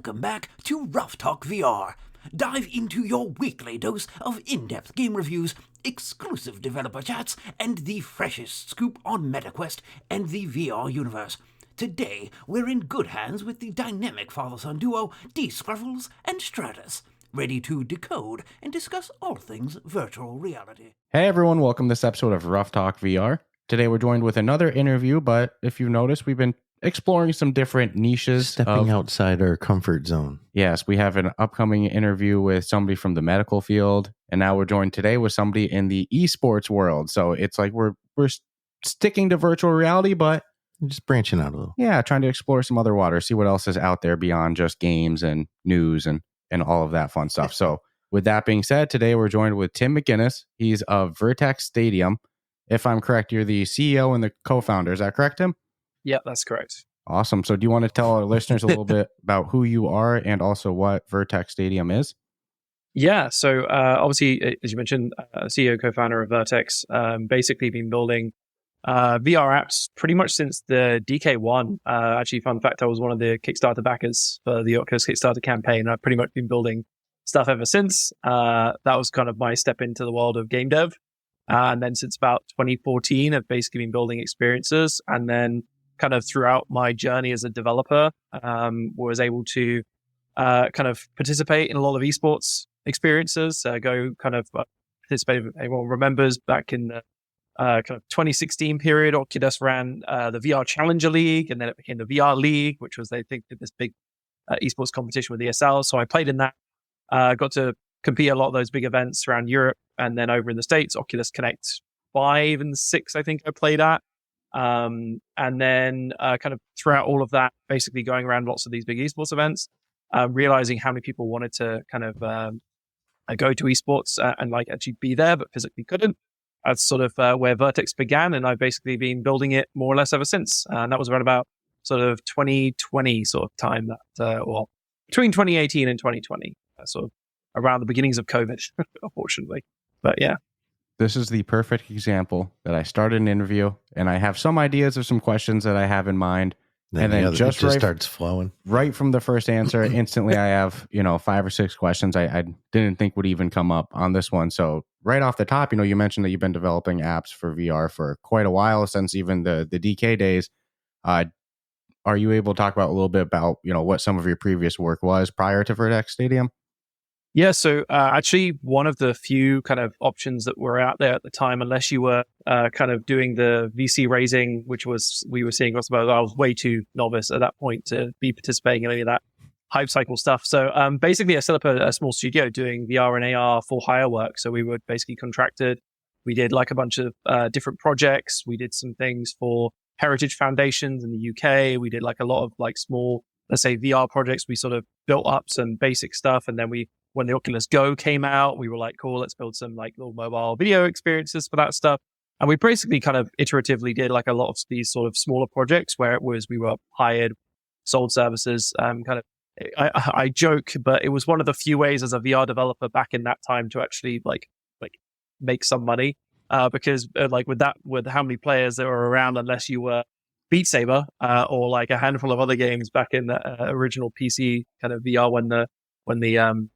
Welcome back to Ruff Talk VR. Dive into your weekly dose of in-depth game reviews, exclusive developer chats, and the freshest scoop on MetaQuest and the VR universe. Today, we're in good hands with the dynamic father-son duo D-Scruffles and Stratus, ready to decode and discuss all things virtual reality. Hey everyone, welcome to this episode of Ruff Talk VR. Today we're joined with another interview, but if you've noticed, we've been exploring some different niches. Stepping outside our comfort zone. Yes, we have an upcoming interview with somebody from the medical field, and now we're joined today with somebody in the esports world. So it's like we're sticking to virtual reality, but Just branching out a little. yeah, trying to explore some other water, see what else is out there beyond just games and news and all of that fun stuff. So with that being said, today we're joined with Tim Mcguiness. He's of Virtex Stadium. If I'm correct, you're the CEO and the co-founder. Is that correct, Tim? Yeah, that's correct. Awesome. So do you want to tell our listeners a little bit about who you are and also what Virtex Stadium is? Yeah, so obviously, as you mentioned, CEO, co-founder of Virtex, basically been building VR apps pretty much since the DK1. Actually, fun fact, I was one of the Kickstarter backers for the Oculus Kickstarter campaign. I've pretty much been building stuff ever since. That was kind of my step into the world of game dev. And then since about 2014, I've basically been building experiences. And then kind of throughout my journey as a developer, was able to kind of participate in a lot of esports experiences. Participate. Everyone remembers back in the kind of 2016 period, Oculus ran the VR Challenger League, and then it became the VR League, which was, they think, this big esports competition with ESL. So I played in that. Got to compete at a lot of those big events around Europe, and then over in the States, Oculus Connect 5 and 6, I think I played at. And then kind of throughout all of that, basically going around lots of these big esports events, realizing how many people wanted to kind of go to esports and like actually be there, but physically couldn't. That's sort of where Virtex began, and I've basically been building it more or less ever since. And that was around about sort of 2020 sort of time, or between 2018 and 2020, sort of around the beginnings of COVID, unfortunately. But yeah. This is the perfect example that I started an interview and I have some ideas of some questions that I have in mind. And then just starts flowing. Right from the first answer, instantly I have, 5 or 6 questions I didn't think would even come up on this one. So right off the top, you mentioned that you've been developing apps for VR for quite a while, since even the DK days. Are you able to talk about a little bit about, what some of your previous work was prior to Virtex Stadium? Yeah, so actually one of the few kind of options that were out there at the time, unless you were kind of doing the VC raising, which we were seeing lots about. I was way too novice at that point to be participating in any of that hype cycle stuff. So basically I set up a small studio doing VR and AR for hire work. So we were basically contracted. We did like a bunch of different projects. We did some things for heritage foundations in the UK. We did like a lot of like small, let's say VR projects. We sort of built up some basic stuff, and then when the Oculus Go came out, we were like, cool, let's build some like little mobile video experiences for that stuff. And we basically kind of iteratively did like a lot of these sort of smaller projects where it was, we were hired, sold services, I joke, but it was one of the few ways as a VR developer back in that time to actually like make some money. Because with how many players there were around, unless you were Beat Saber, or like a handful of other games back in the original PC kind of VR when the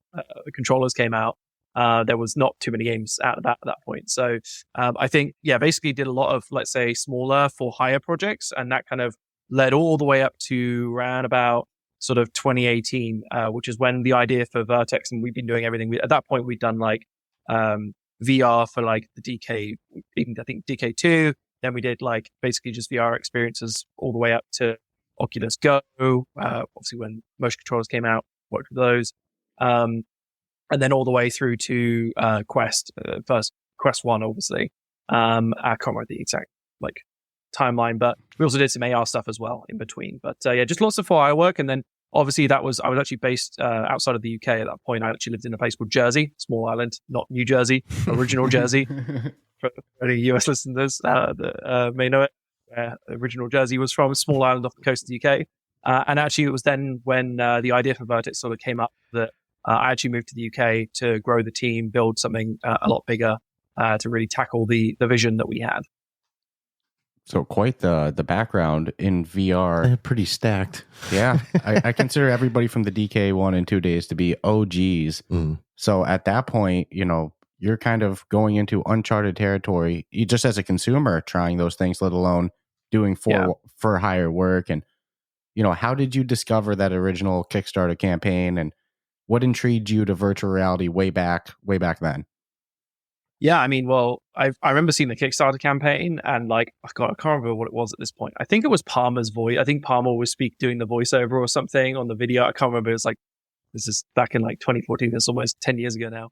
controllers came out, there was not too many games out of that at that point. So I think, basically did a lot of, let's say, smaller for hire projects, and that kind of led all the way up to around about sort of 2018, which is when the idea for Virtex, and we've been doing everything. At that point, we'd done like VR for like the DK, even I think DK2. Then we did like basically just VR experiences all the way up to Oculus Go. Obviously, when motion controllers came out, worked with those. And then all the way through to Quest, first Quest 1, obviously. I can't remember the exact like timeline, but we also did some AR stuff as well in between. But just lots of fire work. And then obviously I was actually based outside of the UK at that point. I actually lived in a place called Jersey, small island, not New Jersey, original Jersey. For any US listeners that may know it, where original Jersey was from, a small island off the coast of the UK. And actually it was then when the idea for Virtex sort of came up that I actually moved to the UK to grow the team, build something a lot bigger to really tackle the vision that we had. So quite the background in VR. Pretty stacked. Yeah, I consider everybody from the DK 1 and 2 days to be OGs. So at that point, you're kind of going into uncharted territory. You just as a consumer trying those things, let alone doing for hire work. And how did you discover that original Kickstarter campaign, and what intrigued you to virtual reality way back then? Yeah, I mean, well, I remember seeing the Kickstarter campaign, and like, I can't remember what it was at this point. I think it was Palmer's voice. I think Palmer was doing the voiceover or something on the video. I can't remember. It was like, this is back in like 2014. It's almost 10 years ago now.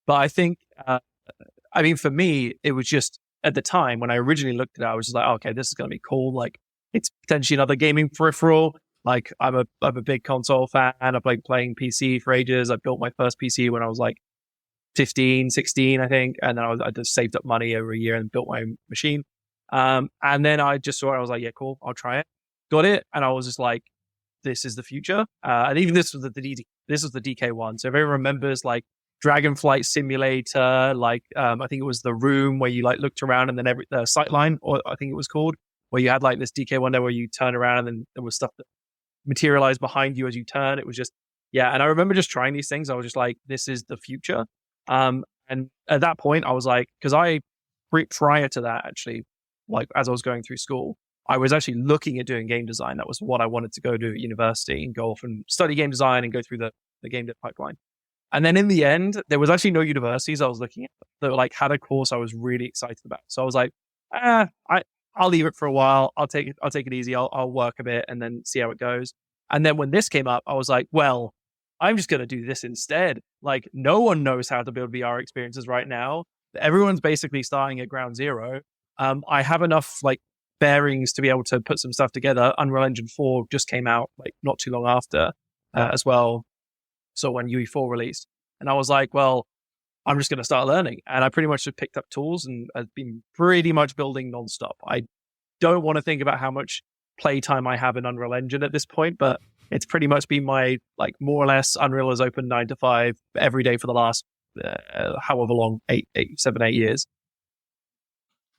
But I think, I mean, for me, it was just at the time when I originally looked at it, I was just like, oh, okay, this is going to be cool. Like, it's potentially another gaming peripheral. Like, I'm a big console fan. I've like playing PC for ages. I built my first PC when I was like 15, 16, I think. And then I just saved up money over a year and built my machine. And then I just saw it. I was like, yeah, cool. I'll try it. Got it. And I was just like, this is the future. And even this was the DK one. So if everyone remembers like Dragonflight Simulator, like, I think it was the room where you like looked around and then Sightline, or I think it was called, where you had like this DK one there where you turn around and then there was stuff that materialized behind you as you turn. It was just, yeah. And I remember just trying these things. I was just like, this is the future. And at that point I was like, because prior to that, actually, like as I was going through school, I was actually looking at doing game design. That was what I wanted to go do at university and go off and study game design and go through the game dev pipeline. And then in the end, there was actually no universities I was looking at that like had a course I was really excited about. So I was like, I'll leave it for a while. I'll take it easy. I'll work a bit and then see how it goes. And then when this came up, I was like, well, I'm just going to do this instead. Like, no one knows how to build VR experiences right now. Everyone's basically starting at ground zero. I have enough like bearings to be able to put some stuff together. Unreal Engine 4 just came out like not too long after as well. So when UE4 released, and I was like, well, I'm just going to start learning. And I pretty much just picked up tools and I've been pretty much building nonstop. I don't want to think about how much playtime I have in Unreal Engine at this point, but it's pretty much been my, like, more or less Unreal is open 9 to 5 every day for the last, however long, 7, 8 years.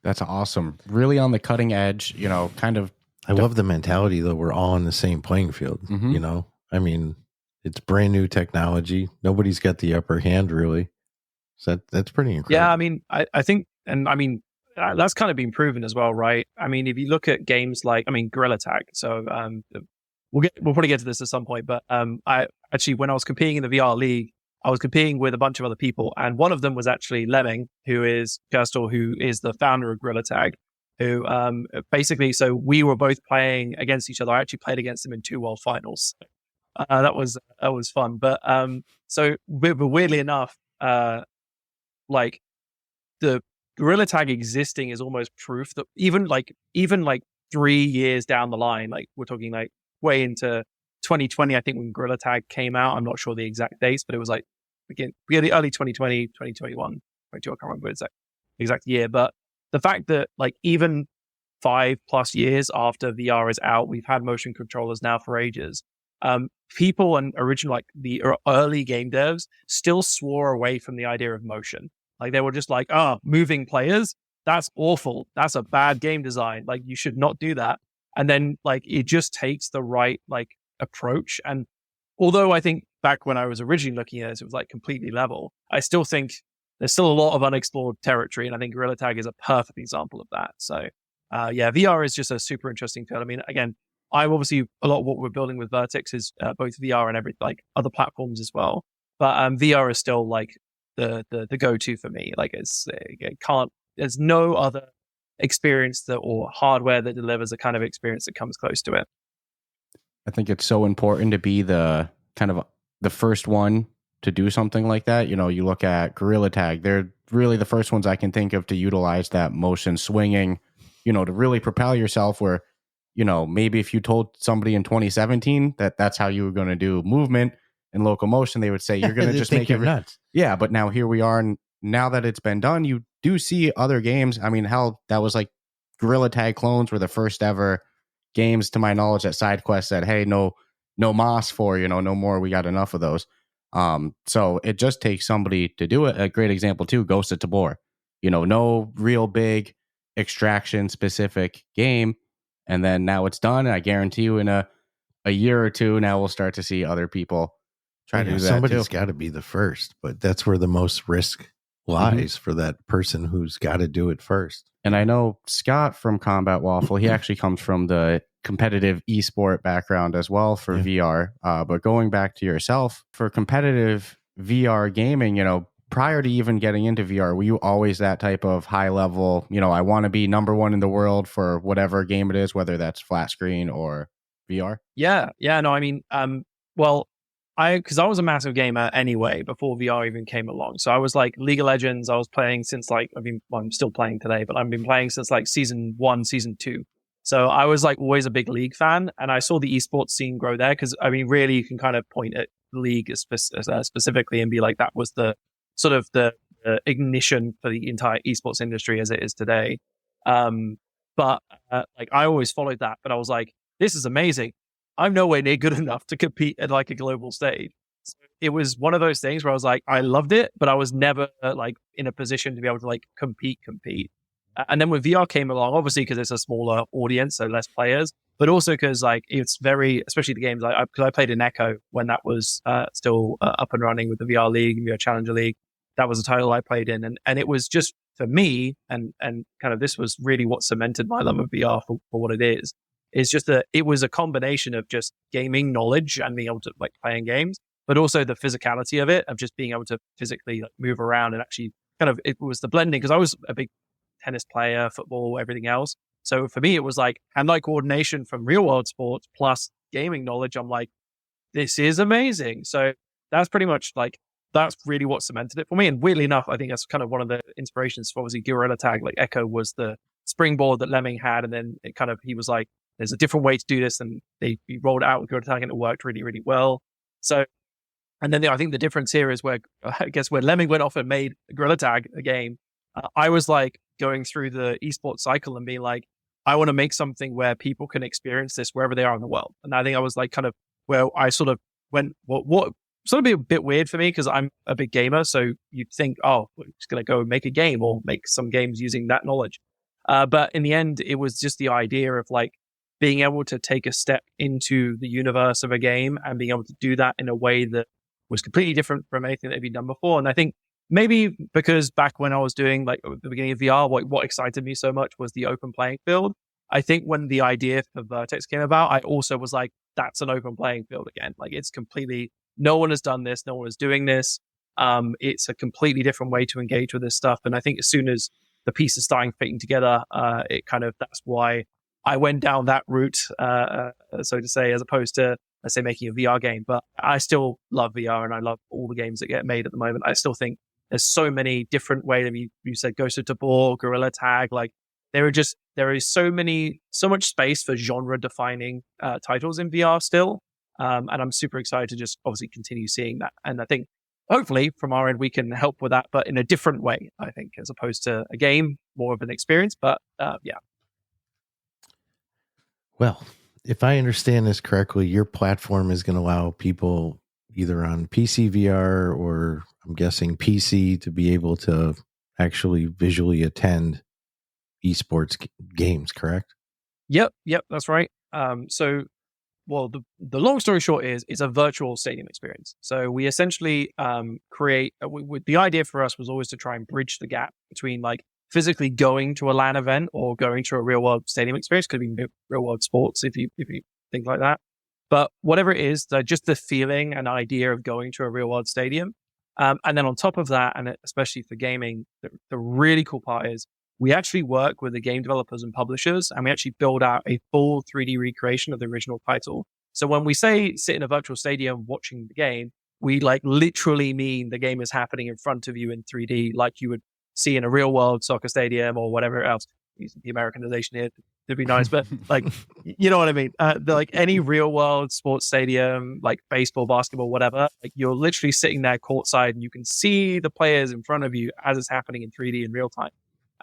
That's awesome. Really on the cutting edge, kind of. I love the mentality that we're all on the same playing field. I mean, it's brand new technology. Nobody's got the upper hand, really. So that's pretty incredible. Yeah, I mean, I think, and I mean, that's kind of been proven as well, right? I mean, if you look at games like, Gorilla Tag. So we'll probably get to this at some point, but I actually, when I was competing in the VR League, I was competing with a bunch of other people, and one of them was actually Lemming, who is the founder of Gorilla Tag, who basically, so we were both playing against each other. I actually played against him in 2 World Finals. That was fun. But so weirdly enough, like the Gorilla Tag existing is almost proof that even 3 years down the line, like we're talking like way into 2020, I think, when Gorilla Tag came out. I'm not sure the exact dates, but it was like early 2020, 2021, 22, I can't remember the exact year. But the fact that like even 5+ years after VR is out, we've had motion controllers now for ages. People and original, like the early game devs, still swore away from the idea of motion. Like they were just like, moving players, that's awful. That's a bad game design. Like you should not do that. And then like it just takes the right like approach. And although I think back when I was originally looking at this, it was like completely level, I still think there's still a lot of unexplored territory. And I think Gorilla Tag is a perfect example of that. So VR is just a super interesting field. I mean, again, I'm obviously, a lot of what we're building with Virtex is both VR and other platforms as well. But VR is still like the go-to for me. Like there's no other experience or hardware that delivers a kind of experience that comes close to it. I think it's so important to be the kind of the first one to do something like that. You look at Gorilla Tag, they're really the first ones I can think of to utilize that motion swinging, to really propel yourself where, maybe if you told somebody in 2017 that that's how you were going to do movement and locomotion, they would say you're going to just make it nuts. Yeah, but now here we are, and now that it's been done, you do see other games. I mean, hell, that was like Gorilla Tag clones were the first ever games, to my knowledge, that SideQuest said, "Hey, no Moss for no more. We got enough of those." So it just takes somebody to do it. A great example too, Ghost of Tabor. No real big extraction specific game. And then now it's done. I guarantee you in a year or two, now we'll start to see other people try to do that. Somebody's got to be the first, but that's where the most risk lies for that person who's got to do it first. And I know Scott from Combat Waffle, he actually comes from the competitive esport background as well for VR. But going back to yourself, for competitive VR gaming, prior to even getting into VR, were you always that type of high level, I want to be number one in the world for whatever game it is, whether that's flat screen or VR? Yeah. No, I mean, well, because I was a massive gamer anyway before VR even came along. So I was like League of Legends. I was playing since I'm still playing today, but I've been playing since like season 1, season 2. So I was like always a big League fan, and I saw the esports scene grow there. Because I mean, really, you can kind of point at League specifically and be like, that was the sort of the ignition for the entire esports industry as it is today. But like I always followed that, but I was like, this is amazing. I'm nowhere near good enough to compete at like a global stage. So it was one of those things where I was like, I loved it, but I was never like in a position to be able to like compete. And then when VR came along, obviously because it's a smaller audience, so less players, but also because like it's very, especially the games, because I played in Echo when that was still up and running with the VR League, VR Challenger League. That was a title I played in, and it was just for me, and kind of this was really what cemented my love of VR for what it is. It's just that it was a combination of just gaming knowledge and being able to like playing games, but also the physicality of it, of just being able to physically like move around and actually kind of, it was the blending, because I was a big tennis player, football, everything else. So for me, it was like hand-eye coordination from real world sports plus gaming knowledge. I'm like, this is amazing. So that's pretty much like, that's really what cemented it for me. And weirdly enough, I think that's kind of one of the inspirations for obviously Gorilla Tag. Like Echo was the springboard that Lemming had. And then it kind of, he was like, there's a different way to do this. And he rolled it out with Gorilla Tag and it worked really, really well. So, and then I think the difference here is where, I guess, where Lemming went off and made Gorilla Tag a game, I was like going through the esports cycle and being like, I want to make something where people can experience this wherever they are in the world. And I think I was like kind of where I sort of went, what sort of be a bit weird for me because I'm a big gamer. So you'd think, oh, we're just going to go make a game or make some games using that knowledge. But in the end, it was just the idea of like being able to take a step into the universe of a game and being able to do that in a way that was completely different from anything that had been done before. And I think maybe because back when I was doing like at the beginning of VR, what excited me so much was the open playing field. I think when the idea for Virtex came about, I also was like, that's an open playing field again. Like it's completely, no one has done this. No one is doing this. It's a completely different way to engage with this stuff. And I think as soon as the pieces starting fitting together, it kind of, that's why I went down that route, so to say, as opposed to, let's say, making a VR game. But I still love VR and I love all the games that get made at the moment. I still think there's so many different ways. I mean, you said Ghost of Tabor, Gorilla Tag, like there is so much space for genre defining titles in VR still. And I'm super excited to just obviously continue seeing that. And I think hopefully from our end, we can help with that, but in a different way, I think, as opposed to a game, more of an experience. But yeah. Well, if I understand this correctly, your platform is going to allow people either on PC VR or I'm guessing PC to be able to actually visually attend esports games, correct? Yep, that's right. Well, the long story short is it's a virtual stadium experience. So we essentially create, the idea for us was always to try and bridge the gap between like physically going to a LAN event or going to a real world stadium experience. Could be real world sports if you think like that. But whatever it is, just the feeling and idea of going to a real world stadium. And then on top of that, and especially for gaming, the really cool part is we actually work with the game developers and publishers, and we actually build out a full 3D recreation of the original title. So when we say sit in a virtual stadium watching the game, we like literally mean the game is happening in front of you in 3D, like you would see in a real world soccer stadium or whatever else. Using the Americanization here to be nice, but like, you know what I mean? Like any real world sports stadium, like baseball, basketball, whatever, like you're literally sitting there courtside and you can see the players in front of you as it's happening in 3D in real time.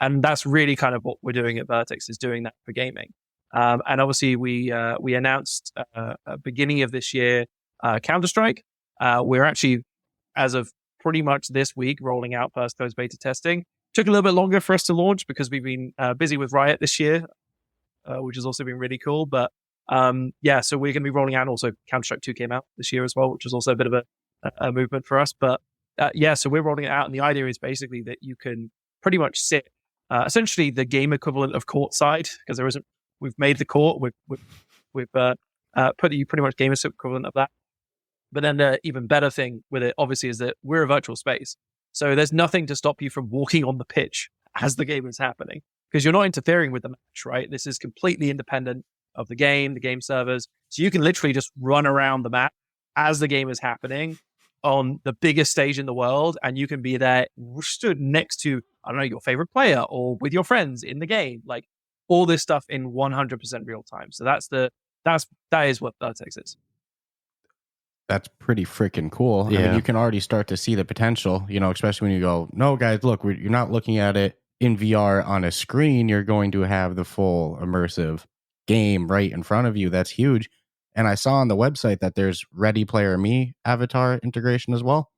And that's really kind of what we're doing at Virtex, is doing that for gaming. And obviously we announced beginning of this year, Counter-Strike. We're actually, as of pretty much this week, rolling out first closed beta testing. Took a little bit longer for us to launch because we've been busy with Riot this year, which has also been really cool. But so we're going to be rolling out. Also, Counter-Strike 2 came out this year as well, which was also a bit of a movement for us. But so we're rolling it out, and the idea is basically that you can pretty much sit essentially the game equivalent of courtside, because there isn't. We've made the court. We've put you pretty much game equivalent of that. But then the even better thing with it, obviously, is that we're a virtual space. So there's nothing to stop you from walking on the pitch as the game is happening, because you're not interfering with the match, right? This is completely independent of the game servers. So you can literally just run around the map as the game is happening on the biggest stage in the world, and you can be there stood next to, I don't know, your favorite player or with your friends in the game, like all this stuff in 100% real time. So that is what Virtex is. That's pretty freaking cool. Yeah. I mean, you can already start to see the potential, especially when you go, no, guys, look, you're not looking at it in VR on a screen. You're going to have the full immersive game right in front of you. That's huge. And I saw on the website that there's Ready Player Me avatar integration as well.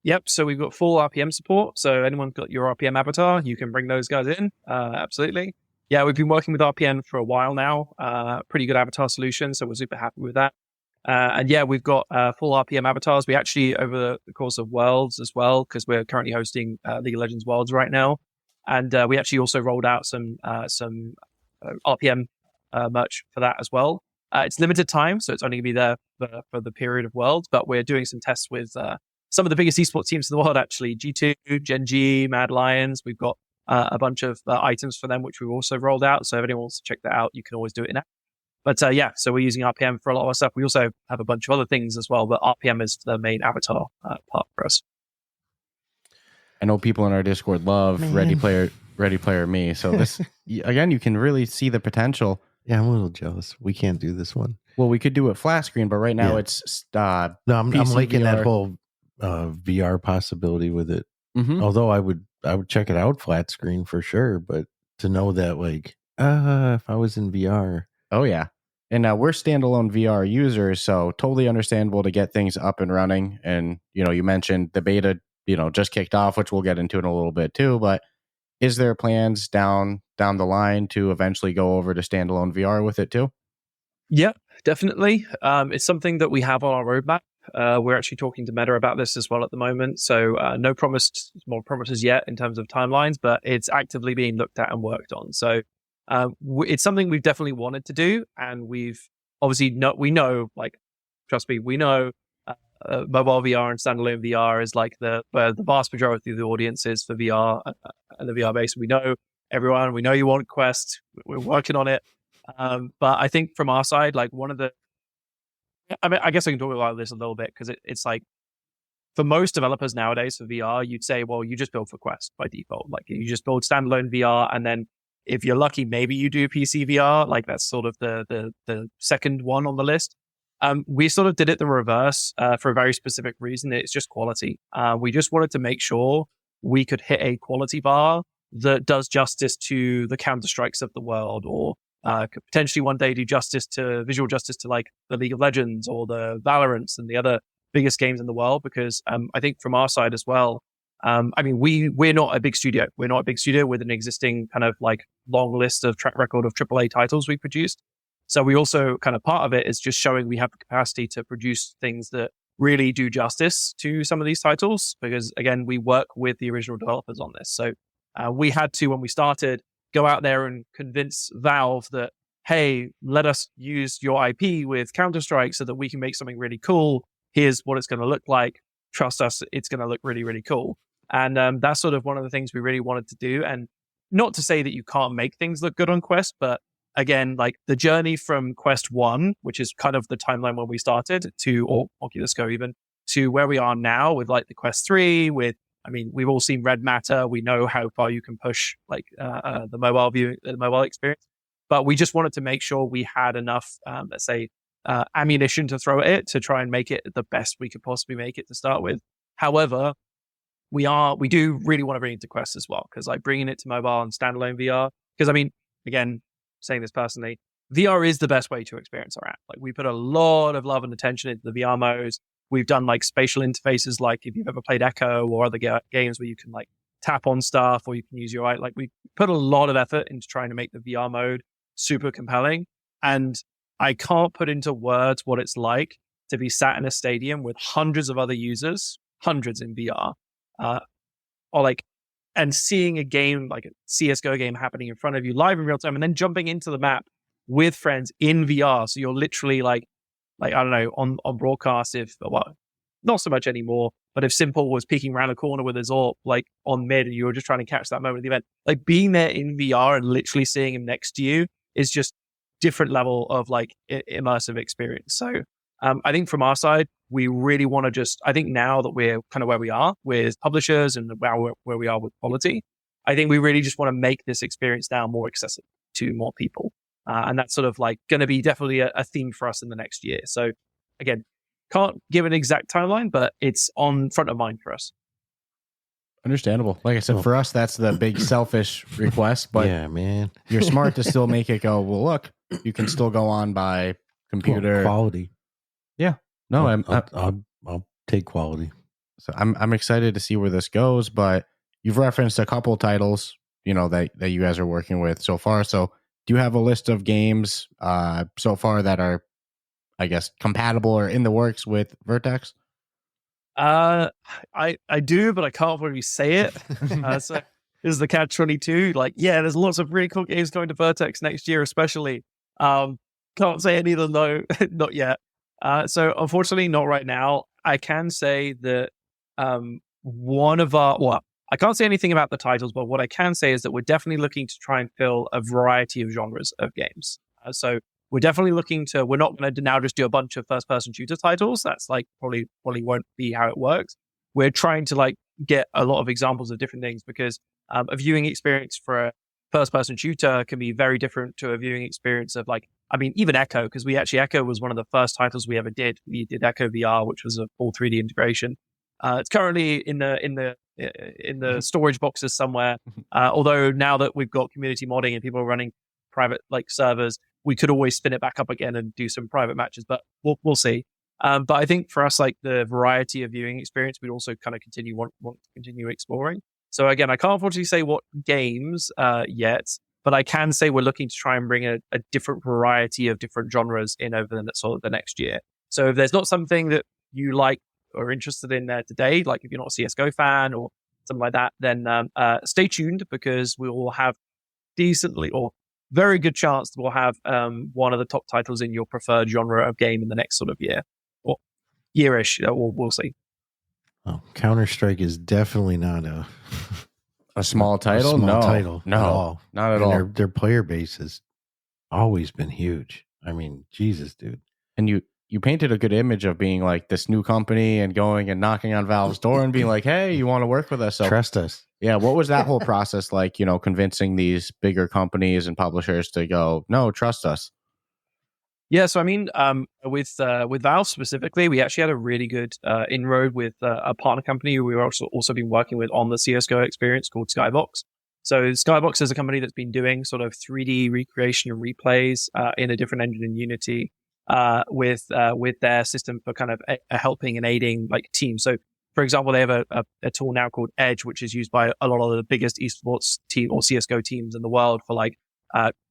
Yep. So we've got full RPM support. So anyone's got your RPM avatar, you can bring those guys in. Absolutely. Yeah, we've been working with RPM for a while now. Pretty good avatar solution. So we're super happy with that. And yeah, we've got full RPM avatars. We actually, over the course of Worlds as well, because we're currently hosting League of Legends Worlds right now, and we actually also rolled out some RPM merch for that as well. It's limited time, so it's only going to be there for the period of Worlds, but we're doing some tests with some of the biggest esports teams in the world, actually. G2, Gen G, Mad Lions. We've got a bunch of items for them, which we've also rolled out. So if anyone wants to check that out, you can always do it in app. But so we're using RPM for a lot of our stuff. We also have a bunch of other things as well, but RPM is the main avatar part for us. I know people in our Discord love Ready Player Me. So this, again, you can really see the potential. Yeah, I'm a little jealous. We can't do this one. Well, we could do it flat screen, but right now it's no. I'm liking VR. that whole VR possibility with it. Mm-hmm. Although I would check it out flat screen for sure, but to know that if I was in VR. Oh yeah. And we're standalone VR users, so totally understandable to get things up and running. And you mentioned the beta, just kicked off, which we'll get into in a little bit too. But is there plans down the line to eventually go over to standalone VR with it too? Yeah, definitely. It's something that we have on our roadmap. We're actually talking to Meta about this as well at the moment. So no more promises yet in terms of timelines, but it's actively being looked at and worked on. So it's something we've definitely wanted to do, and we've obviously trust me, we know mobile VR and standalone VR is like where the vast majority of the audience is for VR and the VR base. We know everyone. We know you want Quest. We're working on it. But I think from our side, I guess I can talk about this a little bit, because it's like, for most developers nowadays for VR, you'd say, well, you just build for Quest by default. Like, you just build standalone VR, and then if you're lucky, maybe you do PC VR. Like, that's sort of the second one on the list. We sort of did it the reverse for a very specific reason. It's just quality. We just wanted to make sure we could hit a quality bar that does justice to the Counter-Strikes of the world, or could potentially one day do visual justice to like the League of Legends or the Valorants and the other biggest games in the world. Because I think from our side as well, we're not a big studio. We're not a big studio with an existing kind of like long list of track record of AAA titles we produced. So we also kind of, part of it is just showing we have the capacity to produce things that really do justice to some of these titles, because again, we work with the original developers on this. So we had to, when we started, go out there and convince Valve that, hey, let us use your IP with Counter-Strike so that we can make something really cool. Here's what it's going to look like. Trust us, it's going to look really, really cool. And that's sort of one of the things we really wanted to do. And not to say that you can't make things look good on Quest, but again, like the journey from Quest 1, which is kind of the timeline when we started, or Oculus Go even, to where we are now with like the Quest 3, we've all seen Red Matter. We know how far you can push like the mobile experience. But we just wanted to make sure we had enough, ammunition to throw at it to try and make it the best we could possibly make it to start with. However, we do really want to bring it to Quest as well, because like bringing it to mobile and standalone VR, because again, saying this personally, VR is the best way to experience our app. Like, we put a lot of love and attention into the VR modes. We've done like spatial interfaces, like if you've ever played Echo or other games where you can like tap on stuff, or you can use your eye. Like, we put a lot of effort into trying to make the VR mode super compelling. And I can't put into words what it's like to be sat in a stadium with hundreds of other users, hundreds in VR, or like, and seeing a game, like a CSGO game happening in front of you live in real time, and then jumping into the map with friends in VR. So you're literally like, I don't know, on broadcast, well, not so much anymore, but if Simple was peeking around a corner with his AWP, like on mid, and you were just trying to catch that moment of the event, like being there in VR and literally seeing him next to you is just different level of like immersive experience. So I think from our side, we really want to just, I think now that we're kind of where we are with publishers and where we are with quality, I think we really just want to make this experience now more accessible to more people. And that's sort of like going to be definitely a theme for us in the next year. So again, can't give an exact timeline, but it's on front of mind for us. Understandable. Like I said, for us, that's the big selfish request, but yeah, man, you're smart to still make it go, well, look, you can still go on by computer. Quality. Yeah. No, I'll take quality. So I'm excited to see where this goes, but you've referenced a couple titles, that you guys are working with so far. So do you have a list of games so far that are, I guess, compatible or in the works with Virtex? I do, but I can't really say it. So this is the catch-22. Like, yeah, there's lots of really cool games going to Virtex next year, especially. Can't say any of them though, not yet. So unfortunately, not right now. I can say that I can't say anything about the titles, but what I can say is that we're definitely looking to try and fill a variety of genres of games. So we're definitely looking to, we're not going to now just do a bunch of first-person shooter titles. That's like probably won't be how it works. We're trying to like get a lot of examples of different things, because a viewing experience for a first-person shooter can be very different to a viewing experience of like, I mean, even Echo, because Echo was one of the first titles we ever did. We did Echo VR, which was a full 3D integration. It's currently in the storage boxes somewhere. Although now that we've got community modding and people are running private like servers, we could always spin it back up again and do some private matches, but we'll see. But I think for us, like the variety of viewing experience, we'd also kind of want to continue exploring. So again, I can't unfortunately say what games yet, but I can say we're looking to try and bring a different variety of different genres in over the next year. So if there's not something that you like or interested in there today, like if you're not a CSGO fan or something like that, then stay tuned, because we will have very good chance that we'll have one of the top titles in your preferred genre of game in the next sort of year or yearish. We'll see. Oh, Counter-Strike is definitely not a small title. No, at all. Not at all. Their player base has always been huge. I mean, Jesus, dude. And you painted a good image of being like this new company and going and knocking on Valve's door and being like, hey, you want to work with us? So, trust us. Yeah. What was that whole process like, convincing these bigger companies and publishers to go, no, trust us? Yeah. So, I mean, with Valve specifically, we actually had a really good inroad with a partner company who we were also been working with on the CSGO experience called Skybox. So Skybox is a company that's been doing sort of 3D recreation and replays in a different engine in Unity, with their system for kind of helping and aiding like teams. So, for example, they have a tool now called Edge, which is used by a lot of the biggest esports team or CSGO teams in the world for like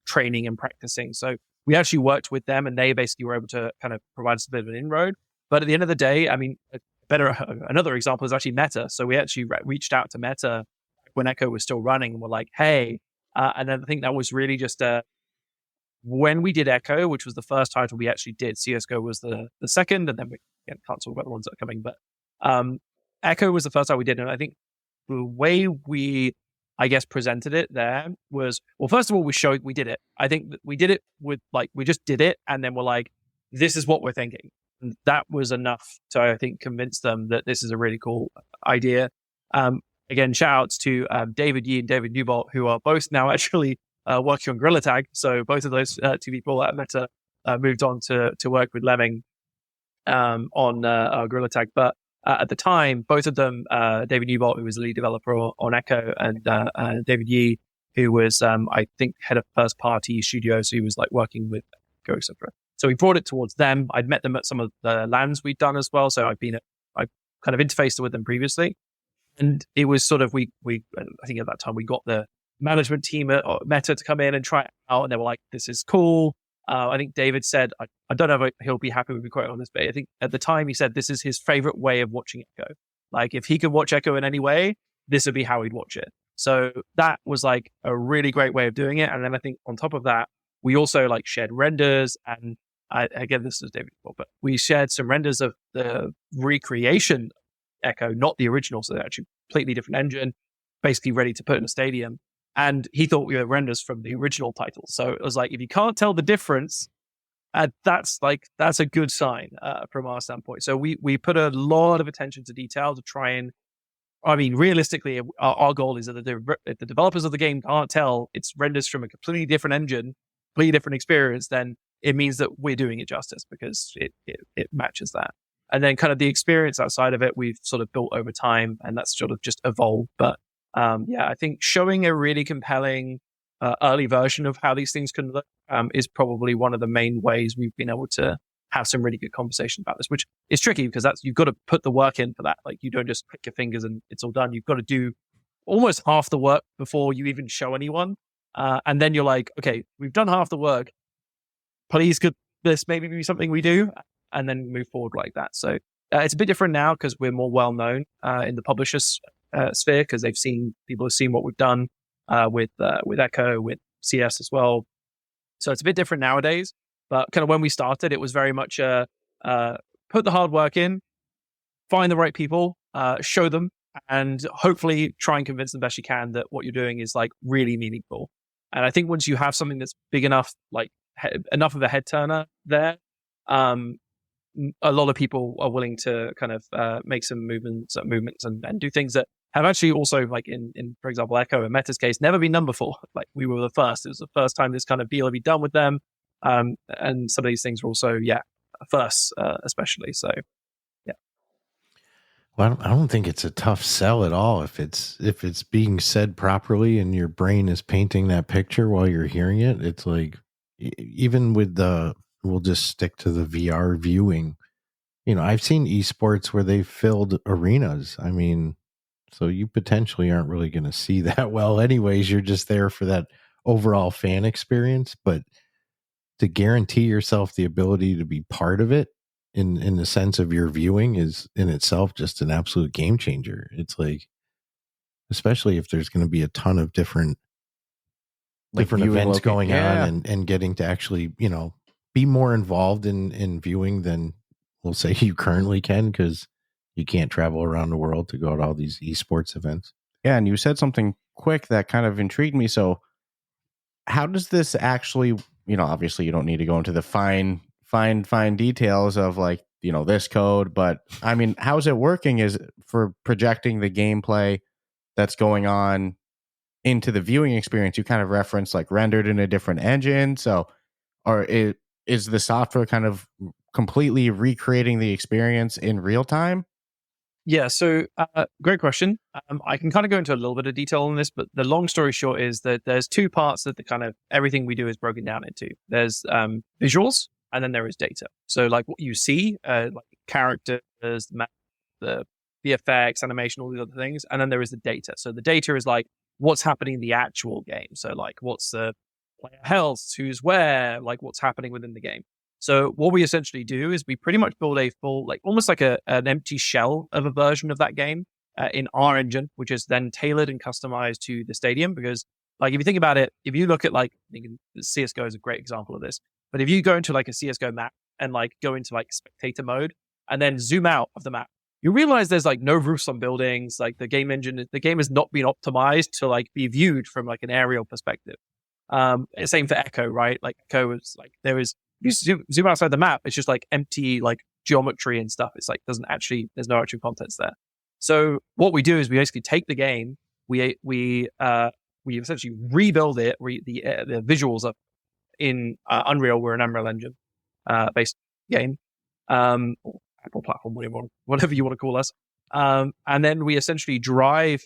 training and practicing. So we actually worked with them, and they basically were able to kind of provide us a bit of an inroad. But at the end of the day, I mean, another example is actually Meta. So we actually reached out to Meta when Echo was still running, and we're like, hey, and then I think that was really just when we did Echo, which was the first title we actually did. CSGO was the second, and then we can't talk about the ones that are coming, but Echo was the first time we did. And I think the way we, I guess, presented it there was, well, first of all, we did it. I think that we did it with like, we just did it. And then we're like, this is what we're thinking. And that was enough to, I think, convince them that this is a really cool idea. Again, shout outs to David Yee and David Newbolt, who are both now actually working on Gorilla Tag. So both of those two people at Meta moved on to work with Lemming on Gorilla Tag. But at the time, both of them, David Newbolt, who was the lead developer on Echo, and David Yee, who was, I think, head of first party studios, who was like working with Echo, etc. So we brought it towards them. I'd met them at some of the lands we'd done as well. So I kind of interfaced with them previously. And it was sort of, I think at that time we got the management team at Meta to come in and try it out. And they were like, this is cool. I think David said, I don't know if he'll be happy with me quoting on this, but I think at the time he said this is his favorite way of watching Echo. Like if he could watch Echo in any way, this would be how he'd watch it. So that was like a really great way of doing it. And then I think on top of that, we also like shared renders, and again, this is David, but we shared some renders of the recreation Echo, not the original. So they're actually completely different engine, basically ready to put in a stadium. And he thought we were renders from the original title. So it was like, if you can't tell the difference, that's a good sign from our standpoint. So we put a lot of attention to detail to try and, I mean, realistically, our goal is that if the developers of the game can't tell it's renders from a completely different engine, completely different experience, then it means that we're doing it justice because it matches that. And then kind of the experience outside of it, we've sort of built over time, and that's sort of just evolved. But I think showing a really compelling early version of how these things can look is probably one of the main ways we've been able to have some really good conversation about this, which is tricky because you've got to put the work in for that. Like you don't just click your fingers and it's all done. You've got to do almost half the work before you even show anyone. And then you're like, okay, we've done half the work. Please, could this maybe be something we do? And then move forward like that. So it's a bit different now because we're more well known in the publishers sphere because people have seen what we've done with Echo, with CS as well. So it's a bit different nowadays. But kind of when we started, it was very much put the hard work in, find the right people, show them, and hopefully try and convince them best you can that what you're doing is like really meaningful. And I think once you have something that's big enough, like enough of a head turner there, a lot of people are willing to kind of make some movements and do things that have actually also, like in for example, Echo in Meta's case, never been done before. Like we were the first. It was the first time this kind of deal had been done with them. And some of these things were also, first, especially. So, yeah. Well, I don't think it's a tough sell at all. If it's being said properly and your brain is painting that picture while you're hearing it, it's like, even with we'll just stick to the VR viewing. You know, I've seen esports where they've filled arenas. I mean, so you potentially aren't really going to see that well anyways. You're just there for that overall fan experience, but to guarantee yourself the ability to be part of it in the sense of your viewing is in itself just an absolute game changer. It's like, especially if there's going to be a ton of different events going on and getting to actually, you know, be more involved in viewing than we'll say you currently can, because you can't travel around the world to go to all these esports events. Yeah, and you said something quick that kind of intrigued me. So how does this actually, you know, obviously you don't need to go into the fine details of like, you know, this code, but I mean, how's it working is for projecting the gameplay that's going on into the viewing experience. You kind of referenced like rendered in a different engine. So, or is the software kind of completely recreating the experience in real time? Yeah, so great question. I can kind of go into a little bit of detail on this, but the long story short is that there's two parts that the kind of everything we do is broken down into. There's visuals, and then there is data. So like what you see, like characters, the VFX, animation, all these other things, and then there is the data. So the data is like what's happening in the actual game. So like what's the player health, who's where, like what's happening within the game. So what we essentially do is we pretty much build a full, like almost like an empty shell of a version of that game in our engine, which is then tailored and customized to the stadium. Because like, if you think about it, if you look at like, CSGO is a great example of this, but if you go into like a CSGO map and like go into like spectator mode and then zoom out of the map, you realize there's like no roofs on buildings. Like the game has not been optimized to like be viewed from like an aerial perspective. Same for Echo, right? Like Echo is like, if you zoom outside the map, it's just like empty, like geometry and stuff. It's like, there's no actual contents there. So what we do is we basically take the game, we essentially rebuild it, the visuals up in Unreal. We're an Unreal Engine based game, or Apple platform, whatever you want to call us. And then we essentially drive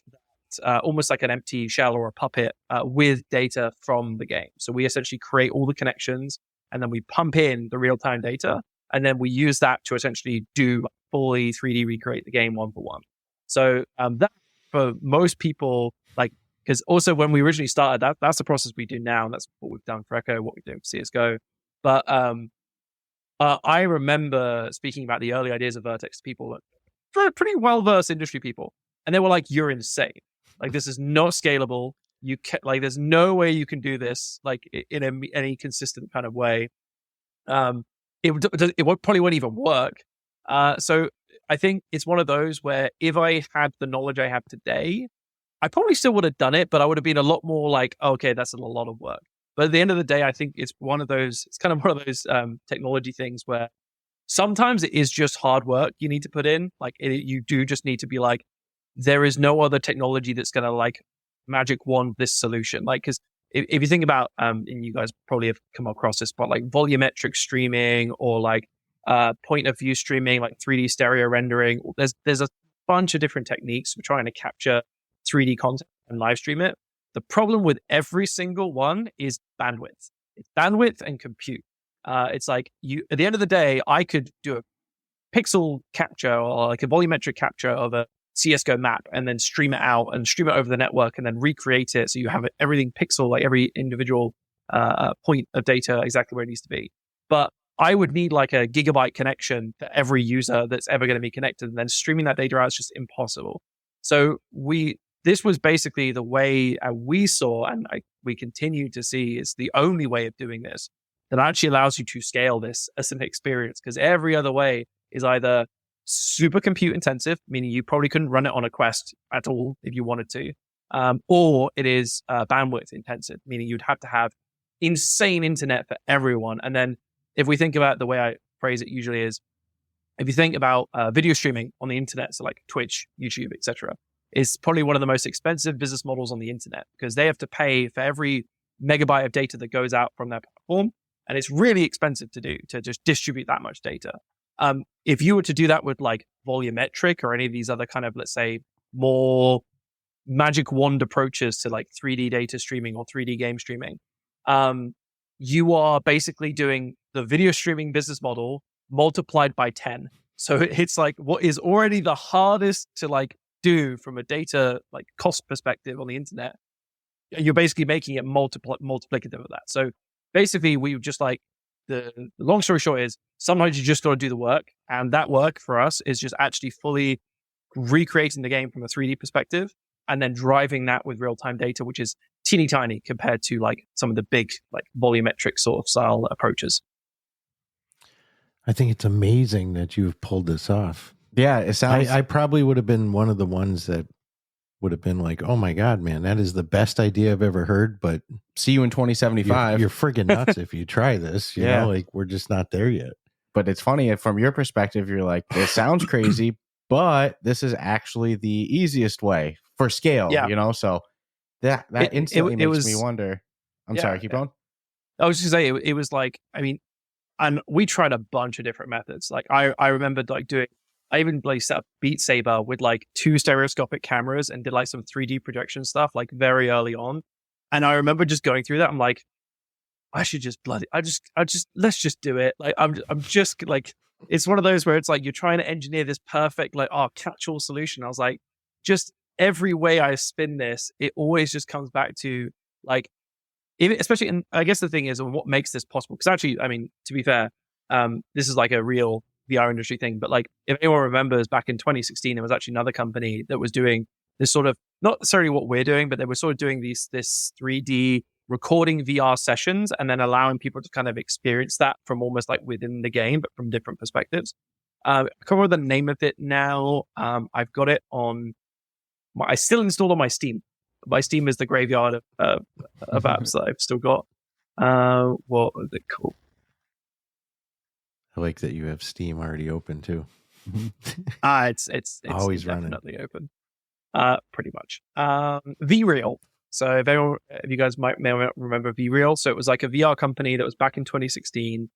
almost like an empty shell or a puppet with data from the game. So we essentially create all the connections, and then we pump in the real-time data, and then we use that to essentially do fully 3D recreate the game one for one. So that for most people, like, because also when we originally started, that's the process we do now, and that's what we've done for Echo, what we're doing for CSGO. But I remember speaking about the early ideas of Virtex to people, pretty well-versed industry people, and they were like, "You're insane! Like, this is not scalable. You can like, there's no way you can do this like in any consistent kind of way. It probably won't even work." So I think it's one of those where if I had the knowledge I have today, I probably still would have done it, but I would have been a lot more like, okay, that's a lot of work. But at the end of the day, I think it's kind of one of those technology things where sometimes it is just hard work you need to put in. Like you do just need to be like, there is no other technology that's going to like magic wand this solution. Like, because if you think about, and you guys probably have come across this, but like volumetric streaming or like point of view streaming, like 3D stereo rendering, there's a bunch of different techniques for trying to capture 3D content and live stream it. The problem with every single one is bandwidth. It's bandwidth and compute. It's like at the end of the day, I could do a pixel capture or like a volumetric capture of a CSGO map and then stream it out and stream it over the network and then recreate it. So you have everything pixel, like every individual point of data exactly where it needs to be. But I would need like a gigabyte connection for every user that's ever going to be connected. And then streaming that data out is just impossible. So this was basically the way we saw, and we continue to see, is the only way of doing this that actually allows you to scale this as an experience. Because every other way is either super compute intensive, meaning you probably couldn't run it on a Quest at all if you wanted to, or it is bandwidth intensive, meaning you'd have to have insane internet for everyone. And then if we think about the way I phrase it usually is, if you think about video streaming on the internet, so like Twitch, YouTube, etc., is probably one of the most expensive business models on the internet because they have to pay for every megabyte of data that goes out from their platform. And it's really expensive to just distribute that much data. If you were to do that with like volumetric or any of these other kind of, let's say, more magic wand approaches to like 3D data streaming or 3D game streaming, you are basically doing the video streaming business model multiplied by 10. So it's like what is already the hardest to like do from a data like cost perspective on the internet, you're basically making it multiplicative of that. So basically we just like, the long story short is sometimes you just got to do the work, and that work for us is just actually fully recreating the game from a 3D perspective and then driving that with real-time data, which is teeny tiny compared to like some of the big like volumetric sort of style approaches. I think it's amazing that you've pulled this off. Yeah, it sounds. I probably would have been one of the ones that would have been like, "Oh my God, man, that is the best idea I've ever heard." But see you in 2075. You're friggin' nuts if you try this. You know, like we're just not there yet. But it's funny from your perspective. You're like, this sounds crazy, but this is actually the easiest way for scale. Yeah. You know, so that instantly makes me wonder. I'm sorry, keep going. I was just saying it was like, I mean, and we tried a bunch of different methods. Like I remember like I even like set up Beat Saber with like 2 stereoscopic cameras and did like some 3D projection stuff like very early on. And I remember just going through that. I'm like, I should just let's just do it. Like I'm just like, it's one of those where it's like you're trying to engineer this perfect like catch-all solution. I was like, just every way I spin this, it always just comes back to like, especially, and I guess the thing is, what makes this possible? Because actually, I mean, to be fair, this is like a real VR industry thing, but like if anyone remembers back in 2016, there was actually another company that was doing this sort of, not necessarily what we're doing, but they were sort of doing this 3D recording VR sessions and then allowing people to kind of experience that from almost like within the game, but from different perspectives. I can't remember the name of it now. I've got it on I still installed on my Steam. My Steam is the graveyard of apps that I've still got. What was it called? I like that you have Steam already open too. It's always definitely open. Pretty much. VReal. So if you guys may or may not remember VReal. So it was like a VR company that was back in 2016.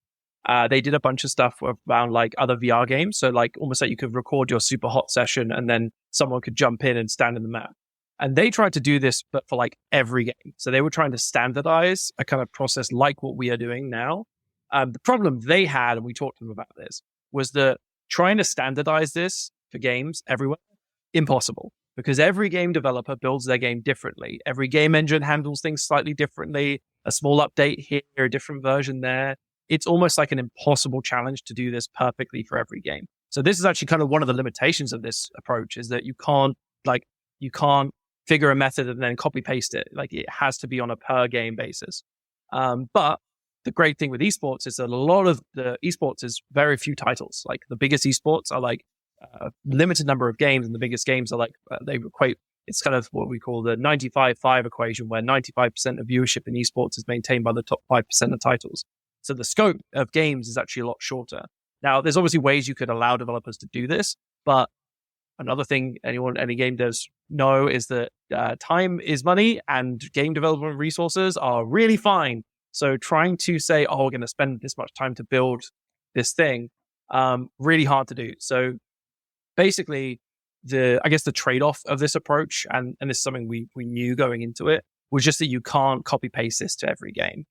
They did a bunch of stuff around like other VR games. So like almost like you could record your super hot session and then someone could jump in and stand in the map. And they tried to do this, but for like every game. So they were trying to standardize a kind of process like what we are doing now. The problem they had, and we talked to them about this, was that trying to standardize this for games everywhere, impossible. because every game developer builds their game differently. Every game engine handles things slightly differently. A small update here, a different version there. It's almost like an impossible challenge to do this perfectly for every game. So this is actually kind of one of the limitations of this approach, is that you can't figure a method and then copy paste it. Like, it has to be on a per game basis. But the great thing with esports is that a lot of the esports is very few titles. Like, the biggest esports are like limited number of games, and the biggest games are like, they equate, it's kind of what we call the 95-5 equation, where 95% of viewership in esports is maintained by the top 5% of titles. So the scope of games is actually a lot shorter. Now, there's obviously ways you could allow developers to do this, but another thing any game does know is that time is money, and game development resources are really fine. So trying to say, oh, we're going to spend this much time to build this thing, really hard to do. So basically, I guess the trade-off of this approach, and this is something we knew going into it, was just that you can't copy-paste this to every game.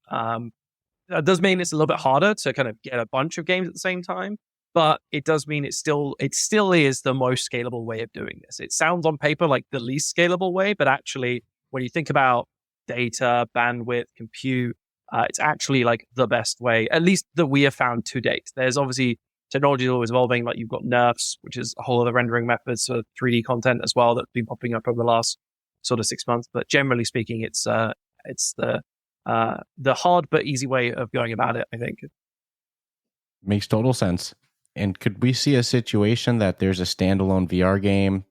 That does mean it's a little bit harder to kind of get a bunch of games at the same time, but it does mean it still is the most scalable way of doing this. It sounds on paper like the least scalable way, but actually, when you think about data, bandwidth, compute, it's actually like the best way, at least that we have found to date. There's obviously technology is always evolving. Like, you've got NeRFs, which is a whole other rendering methods for 3D content as well, that's been popping up over the last sort of 6 months. But generally speaking, it's the hard but easy way of going about it, I think. Makes total sense. And could we see a situation that there's a standalone VR game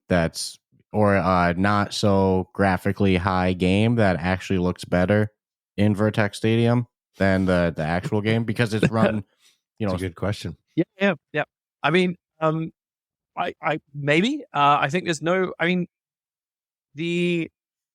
or a not so graphically high game that actually looks better in Virtex Stadium than the actual game, because it's run, That's a good question. Yeah. I mean, I maybe. I think there's no. I mean, the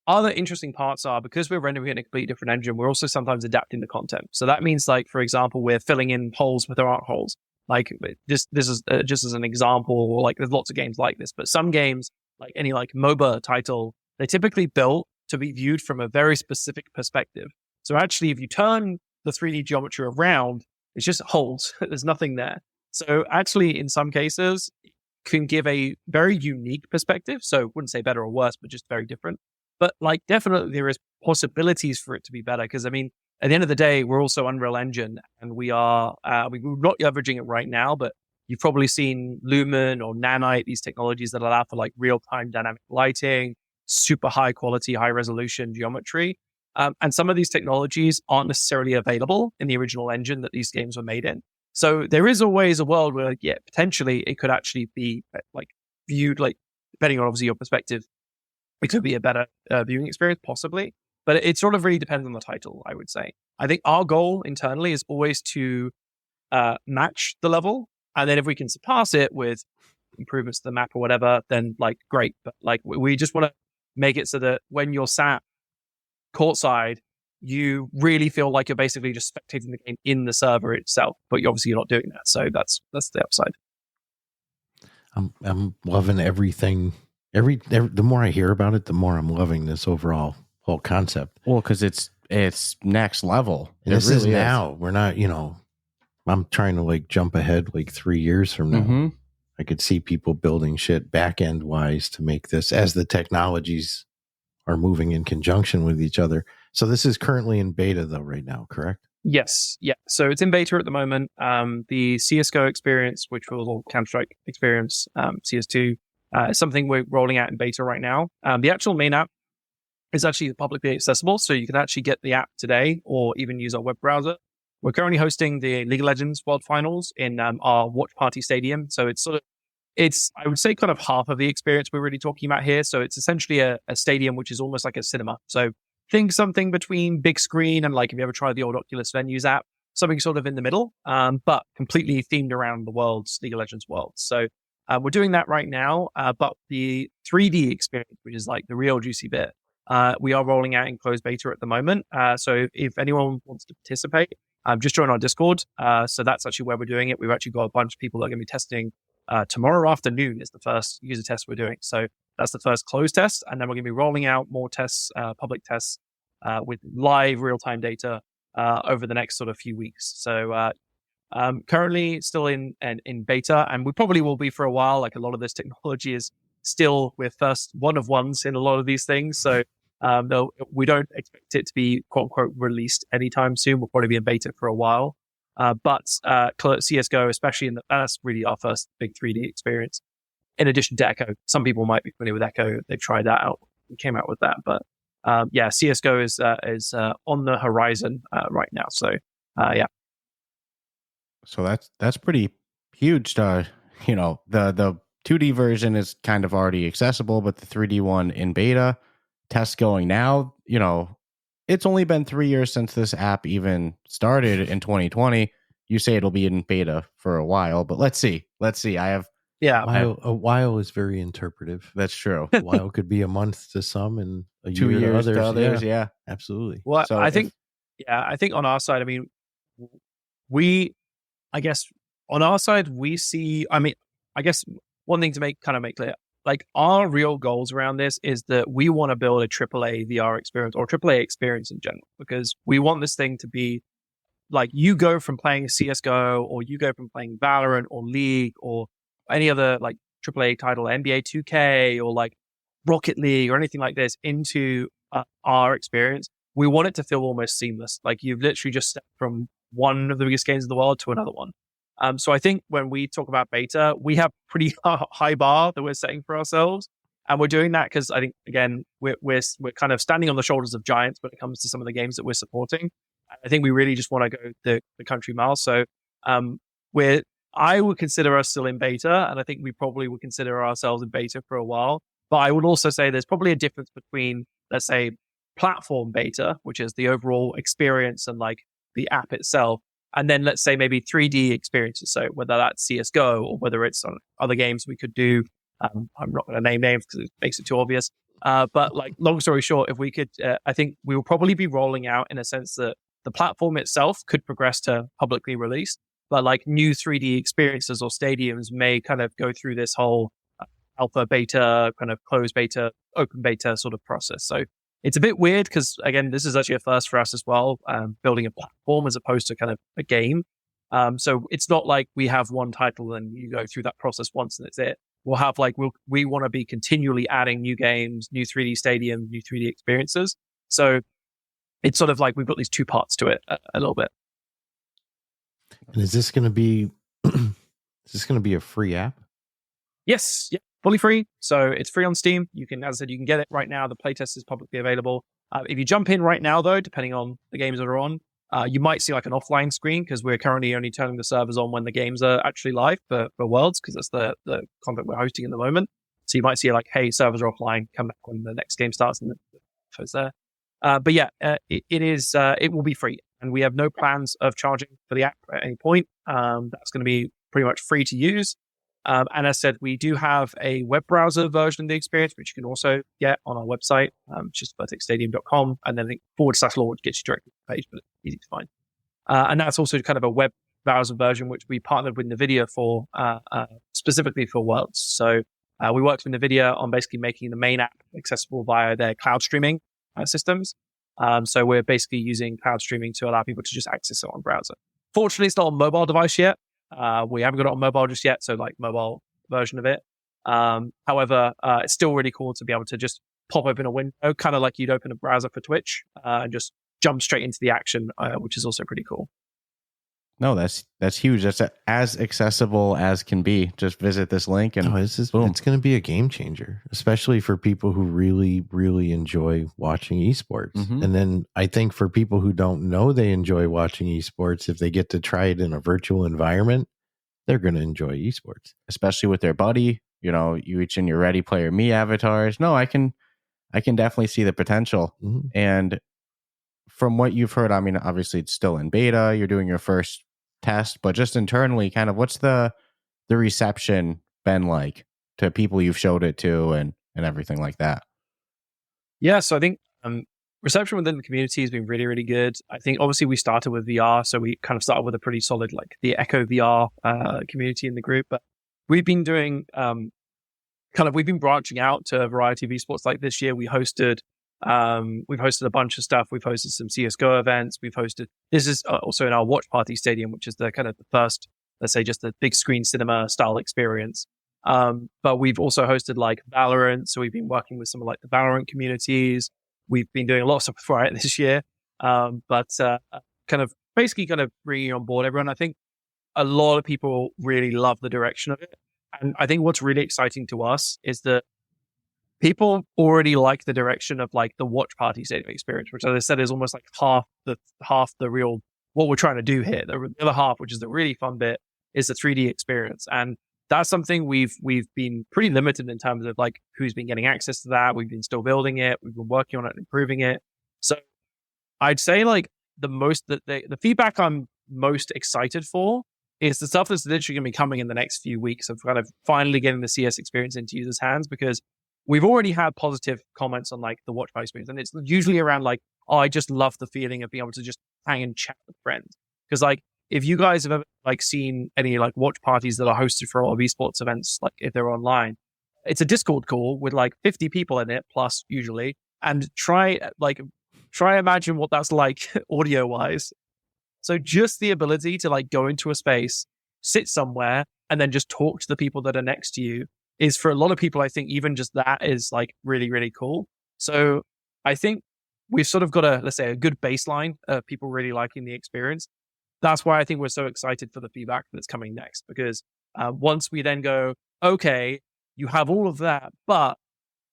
other interesting parts are, because we're rendering in a completely different engine, we're also sometimes adapting the content. So that means, like, for example, we're filling in holes where there aren't holes. Like, this is just as an example. Like, there's lots of games like this, but some games, like any like MOBA title, they're typically built to be viewed from a very specific perspective. So actually, if you turn the 3D geometry around, it's just holes. There's nothing there. So actually, in some cases, it can give a very unique perspective. So I wouldn't say better or worse, but just very different. But like, definitely there is possibilities for it to be better. Because I mean, at the end of the day, we're also Unreal Engine, and we're not leveraging it right now, but you've probably seen Lumen or Nanite, these technologies that allow for like real-time dynamic lighting, super high quality, high resolution geometry. And some of these technologies aren't necessarily available in the original engine that these games were made in. So there is always a world where, yeah, potentially it could actually be like viewed, like, depending on obviously your perspective, it could be a better viewing experience, possibly. But it sort of really depends on the title, I would say. I think our goal internally is always to match the level. And then if we can surpass it with improvements to the map or whatever, then like, great. But like, we just want to make it so that when you're sat courtside, you really feel like you're basically just spectating the game in the server itself. But obviously you're not doing that. So that's the upside. I'm loving everything. The more I hear about it, the more I'm loving this overall whole concept. Well, because it's next level. And this really is now. We're not, I'm trying to like jump ahead like 3 years from now. Mm-hmm. I could see people building shit back end wise to make this, as the technologies are moving in conjunction with each other. So this is currently in beta though right now, correct? Yes. Yeah. So it's in beta at the moment. The CSGO experience, which was all Counter-Strike experience, CS2, is something we're rolling out in beta right now. The actual main app is actually publicly accessible, so you can actually get the app today or even use our web browser. We're currently hosting the League of Legends World Finals in our Watch Party Stadium. So it's I would say kind of half of the experience we're really talking about here. So it's essentially a stadium which is almost like a cinema. So think something between big screen and, like, if you ever tried the old Oculus Venues app, something sort of in the middle, but completely themed around the world's League of Legends world. So we're doing that right now, but the 3D experience, which is like the real juicy bit, we are rolling out in closed beta at the moment. So if anyone wants to participate, just join our Discord. So that's actually where we're doing it. We've actually got a bunch of people that are going to be testing. Tomorrow afternoon is the first user test we're doing. So that's the first closed test. And then we're going to be rolling out more tests, public tests, with live real-time data over the next sort of few weeks. So currently still in beta, and we probably will be for a while. Like, a lot of this technology is still we're first one of ones in a lot of these things. So no, we don't expect it to be quote unquote released anytime soon. We'll probably be in beta for a while. But CSGO, especially that's really our first big 3D experience. In addition to Echo, some people might be familiar with Echo. They've tried that out and came out with that. But yeah, CSGO is on the horizon right now. So yeah. So that's pretty huge. The 2D version is kind of already accessible, but the 3D one in beta, tests going now. It's only been 3 years since this app even started in 2020. You say it'll be in beta for a while, but let's see. A while is very interpretive. That's true. A while could be a month to some and a 2 year years to others. Yeah, absolutely. Well, So I think on our side, I mean, I guess on our side, we see, I guess one thing to make clear, like our real goals around this is that we want to build a AAA VR experience or AAA experience in general, because we want this thing to be like you go from playing CSGO or you go from playing Valorant or League or any other like AAA title, NBA 2K or like Rocket League or anything like this into our experience. We want it to feel almost seamless. Like you've literally just stepped from one of the biggest games in the world to another one. So I think when we talk about beta, we have pretty high bar that we're setting for ourselves. And we're doing that because I think, again, we're kind of standing on the shoulders of giants when it comes to some of the games that we're supporting. I think we really just want to go the country mile. So I would consider us still in beta, and I think we probably would consider ourselves in beta for a while. But I would also say there's probably a difference between, let's say, platform beta, which is the overall experience and like the app itself, and then let's say maybe 3D experiences. So whether that's CSGO or whether it's on other games we could do. I'm not going to name names because it makes it too obvious. But like, long story short, if we could, I think we will probably be rolling out in a sense that the platform itself could progress to publicly released, but like new 3D experiences or stadiums may kind of go through this whole alpha, beta, kind of closed beta, open beta sort of process. So it's a bit weird because, again, this is actually a first for us as well, building a platform as opposed to kind of a game. So it's not like we have one title and you go through that process once and it's it. We'll have like, we want to be continually adding new games, new 3D stadium, new 3D experiences. So it's sort of like we've got these two parts to it a little bit. And is this going to be a free app? Yes. Yeah. Fully free. So it's free on Steam. You can, as I said, you can get it right now. The playtest is publicly available. If you jump in right now, though, depending on the games that are on, you might see like an offline screen because we're currently only turning the servers on when the games are actually live for Worlds, because that's the content we're hosting at the moment. So you might see like, hey, servers are offline, come back when the next game starts, and the info's there. But yeah, it will be free, and we have no plans of charging for the app at any point. That's going to be pretty much free to use. And as I said, we do have a web browser version of the experience, which you can also get on our website, which is virtexstadium.com. And then /launch gets you directly to the page, but it's easy to find. And that's also kind of a web browser version, which we partnered with NVIDIA for, specifically for Worlds. So we worked with NVIDIA on basically making the main app accessible via their cloud streaming systems. So we're basically using cloud streaming to allow people to just access it on browser. Fortunately, it's not on mobile device yet. We haven't got it on mobile just yet, so like mobile version of it. However, it's still really cool to be able to just pop open a window, kind of like you'd open a browser for Twitch, and just jump straight into the action, which is also pretty cool. No, that's huge. That's as accessible as can be. Just visit this link and it's going to be a game changer, especially for people who really, really enjoy watching esports. Mm-hmm. And then I think for people who don't know they enjoy watching esports, if they get to try it in a virtual environment, they're going to enjoy esports, especially with their buddy. You each in your Ready Player Me avatars. No, I can definitely see the potential. Mm-hmm. And from what you've heard, I mean, obviously it's still in beta. You're doing your first test, but just internally, kind of what's the reception been like to people you've showed it to and everything like that? Yeah, so I think reception within the community has been really, really good. I think obviously we started with VR, so we kind of started with a pretty solid, like the Echo VR community in the group, but we've been doing we've been branching out to a variety of esports. Like this year, we've hosted a bunch of stuff. We've hosted some CSGO events. This is also in our watch party stadium, which is the kind of the first, let's say, just the big screen cinema style experience. But we've also hosted like Valorant. So we've been working with some of like the Valorant communities. We've been doing a lot of stuff for it this year. But kind of bringing on board everyone. I think a lot of people really love the direction of it. And I think what's really exciting to us is that people already like the direction of like the watch party stadium experience, which, as I said, is almost like half the real what we're trying to do here. The other half, which is the really fun bit, is the 3D experience. And that's something we've been pretty limited in terms of like who's been getting access to that. We've been still building it. We've been working on it and improving it. So I'd say like the feedback I'm most excited for is the stuff that's literally going to be coming in the next few weeks of kind of finally getting the CS experience into users' hands, because we've already had positive comments on like the watch party experience. And it's usually around like, oh, I just love the feeling of being able to just hang and chat with friends. Because like, if you guys have ever like seen any like watch parties that are hosted for a lot of esports events, like if they're online, it's a Discord call with like 50 people in it plus usually. And try imagine what that's like audio wise. So just the ability to like go into a space, sit somewhere, and then just talk to the people that are next to you is, for a lot of people, I think even just that is like really, really cool. So I think we've sort of got let's say a good baseline of people really liking the experience. That's why I think we're so excited for the feedback that's coming next, because once we then go, okay, you have all of that, but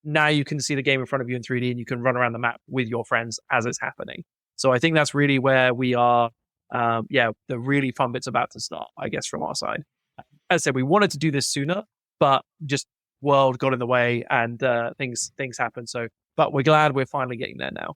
now you can see the game in front of you in 3D and you can run around the map with your friends as it's happening. So I think that's really where we are. The really fun bit's about to start, I guess, from our side. As I said, we wanted to do this sooner, but just world got in the way and things happened. So, but we're glad we're finally getting there now.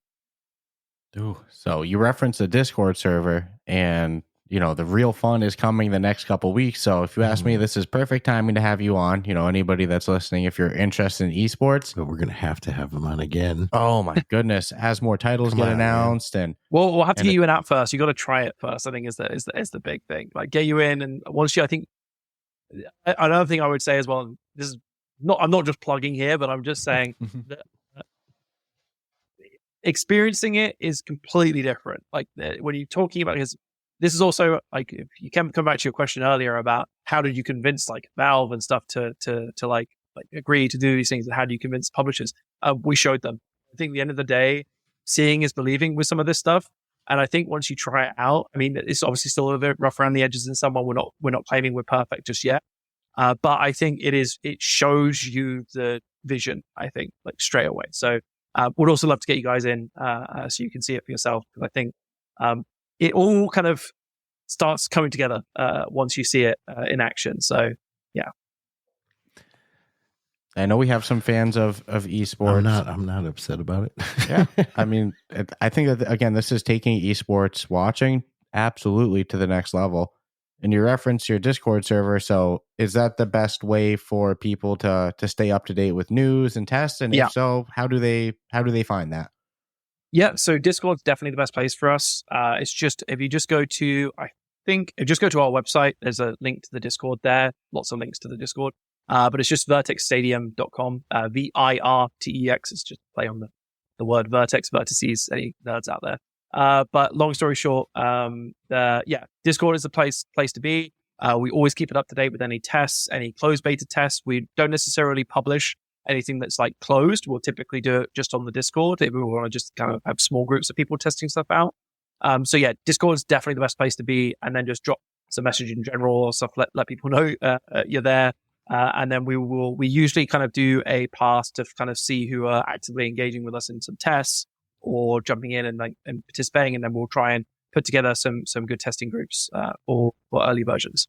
Ooh, so you referenced the Discord server, and you know the real fun is coming the next couple weeks. So if you ask me, this is perfect timing to have you on. You know, anybody that's listening, if you're interested in esports, but we're gonna have to have them on again. Oh my goodness! As more titles get announced, and we'll have to get you in out first. You got to try it first. I think is the big thing. Like get you in, and once you, I think another thing I would say as well. This is not. I'm not just plugging here, but I'm just saying that experiencing it is completely different. Like when you're talking about, because this is also like, if you can come back to your question earlier about how did you convince like Valve and stuff to like agree to do these things, and how do you convince publishers? We showed them. I think at the end of the day, seeing is believing with some of this stuff. And I think once you try it out, I mean, it's obviously still a bit rough around the edges in someone. We're not claiming we're perfect just yet. But I think it shows you the vision, I think, like straight away. So would also love to get you guys in so you can see it for yourself, because I think it all kind of starts coming together once you see it in action. So yeah. I know we have some fans of esports. I'm not upset about it. Yeah. I mean, I think that, again, this is taking esports watching absolutely to the next level. And you referenced your Discord server. So is that the best way for people to stay up to date with news and tests? And if so, how do they find that? Yeah. So Discord's definitely the best place for us. It's just, if you just go to our website, there's a link to the Discord there. Lots of links to the Discord. But it's just vertexstadium.com, VIRTEX. It's just play on the word vertex, vertices, any nerds out there. But long story short, Discord is the place to be. We always keep it up to date with any tests, any closed beta tests. We don't necessarily publish anything that's like closed. We'll typically do it just on the Discord if we want to just kind of have small groups of people testing stuff out. Discord is definitely the best place to be, and then just drop some message in general or stuff. Let people know you're there. And then we usually kind of do a pass to kind of see who are actively engaging with us in some tests or jumping in and participating, and then we'll try and put together some good testing groups for early versions.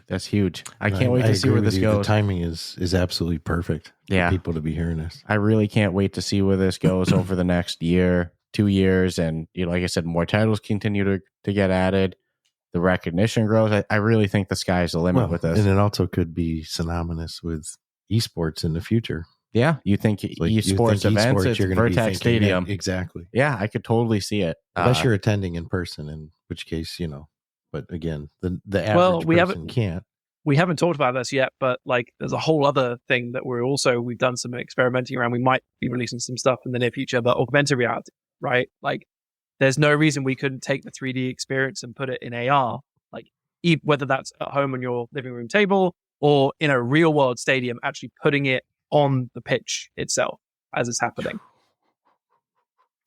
That's huge. I can't wait to see where this goes. The timing is absolutely perfect. Yeah, for people to be hearing this. I really can't wait to see where this goes over the next year, 2 years, and like I said, more titles continue to get added. The recognition grows. I really think the sky's the limit with this. And it also could be synonymous with esports in the future. Yeah. You think esports events at Virtex Stadium. Exactly. Yeah, I could totally see it. Unless you're attending in person, in which case, but again, the average person can't. We haven't talked about this yet, but like there's a whole other thing that we've done some experimenting around. We might be releasing some stuff in the near future, but augmented reality, right? Like, there's no reason we couldn't take the 3D experience and put it in AR, like whether that's at home on your living room table or in a real world stadium, actually putting it on the pitch itself as it's happening.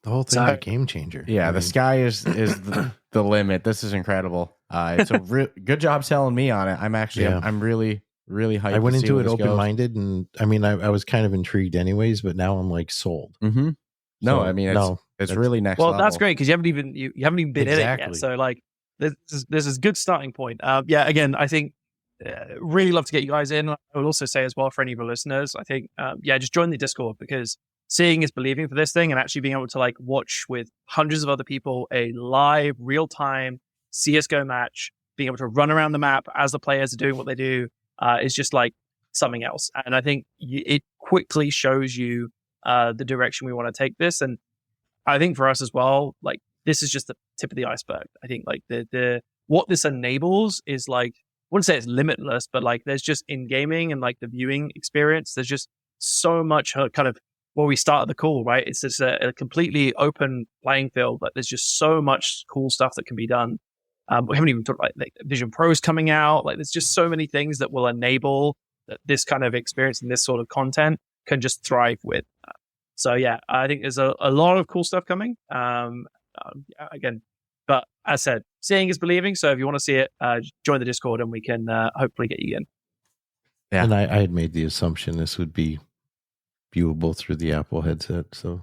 The whole thing's a game changer. Yeah, the sky is the limit. This is incredible. It's a good job selling me on it. I'm actually I'm really hyped. I went into it open-minded, and I mean, I was kind of intrigued anyways, but now I'm like sold. Mm-hmm. No, So, I mean it's really next level. Well, that's great because you haven't even been in it yet. So like this is a good starting point. Yeah, again, I think really love to get you guys in. I would also say as well for any of your listeners, I think just join the Discord, because seeing is believing for this thing, and actually being able to like watch with hundreds of other people a live real-time CSGO match, being able to run around the map as the players are doing what they do is just like something else. And I think it quickly shows you the direction we want to take this. And I think for us as well, like this is just the tip of the iceberg. I think like the what this enables is like, I wouldn't say it's limitless, but like there's just in gaming and like the viewing experience, there's just so much kind of where we started the call, right? It's just a completely open playing field. Like there's just so much cool stuff that can be done. We haven't even talked about like Vision Pro's coming out. Like there's just so many things that will enable that this kind of experience and this sort of content can just thrive with. So yeah, I think there's a lot of cool stuff coming. Again, but as I said, seeing is believing. So if you want to see it, join the Discord and we can hopefully get you in. Yeah. And I had made the assumption this would be viewable through the Apple headset. So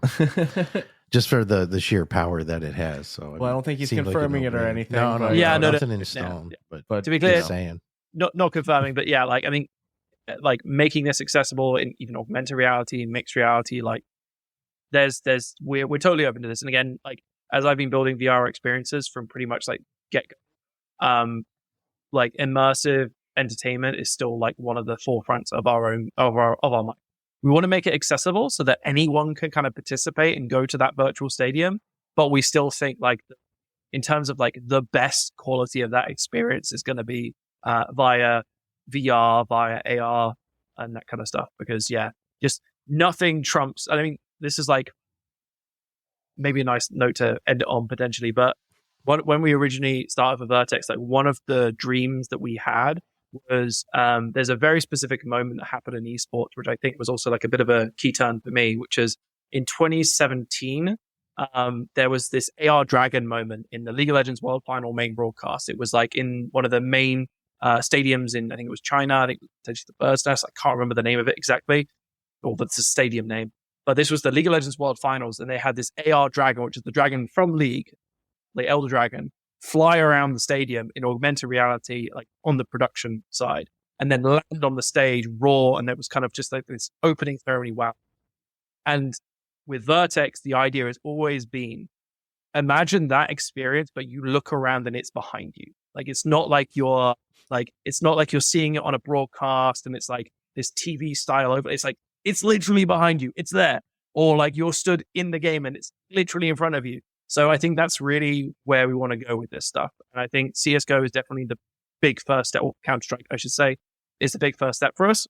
just for the sheer power that it has. So I don't think he's confirming it or anything. No, nothing in stone. But to be clear, saying. Not confirming, but yeah, like I think like making this accessible in even augmented reality, mixed reality, like we're totally open to this. And again, like as I've been building VR experiences from pretty much like get-go, like immersive entertainment is still like one of the forefronts of our mind. We want to make it accessible so that anyone can kind of participate and go to that virtual stadium. But we still think like in terms of like the best quality of that experience is going to be via VR, via AR and that kind of stuff. Because just nothing trumps. I mean, this is like maybe a nice note to end it on potentially. But when we originally started for Virtex, like one of the dreams that we had was there's a very specific moment that happened in esports, which I think was also like a bit of a key turn for me, which is in 2017, there was this AR Dragon moment in the League of Legends World Final main broadcast. It was like in one of the main stadiums in, I think it was China, I think potentially the Bird's Nest, I can't remember the name of it exactly, or that's the stadium name. But this was the League of Legends World Finals, and they had this AR Dragon, which is the dragon from League, the Elder Dragon, fly around the stadium in augmented reality, like on the production side, and then land on the stage raw. And it was kind of just like this opening ceremony. Wow. And with Virtex, the idea has always been, imagine that experience, but you look around and it's behind you. Like, it's not like you're seeing it on a broadcast and it's like this TV style over. It's like, it's literally behind you. It's there. Or like you're stood in the game and it's literally in front of you. So I think that's really where we want to go with this stuff. And I think CSGO is definitely the big first step, or Counter-Strike, I should say, is the big first step for us.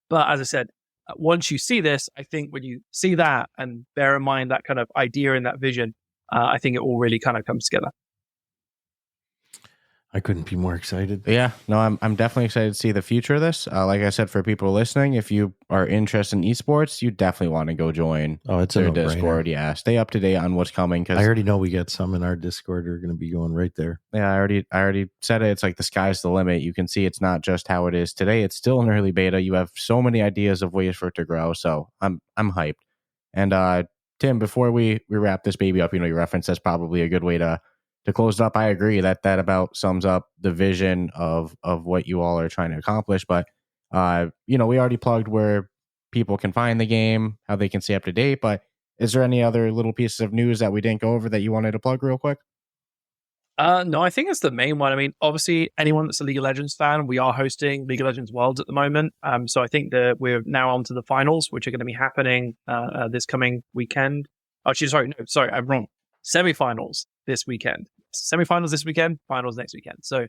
But as I said, once you see this, I think when you see that and bear in mind that kind of idea and that vision, I think it all really kind of comes together. I couldn't be more excited. Yeah, no, I'm definitely excited to see the future of this. Like I said, for people listening, if you are interested in esports, you definitely want to go join their Discord. Yeah, stay up to date on what's coming. Cause I already know we got some in our Discord are going to be going right there. Yeah, I already said it. It's like the sky's the limit. You can see it's not just how it is today. It's still in early beta. You have so many ideas of ways for it to grow. So I'm hyped. And Tim, before we wrap this baby up, you referenced that's probably a good way to close it up. I agree that about sums up the vision of what you all are trying to accomplish. But, we already plugged where people can find the game, how they can stay up to date. But is there any other little pieces of news that we didn't go over that you wanted to plug real quick? No, I think it's the main one. I mean, obviously, anyone that's a League of Legends fan, we are hosting League of Legends Worlds at the moment. So I think that we're now on to the finals, which are going to be happening this coming weekend. Actually, sorry, I'm wrong. Semifinals this weekend. Semifinals this weekend, finals next weekend. So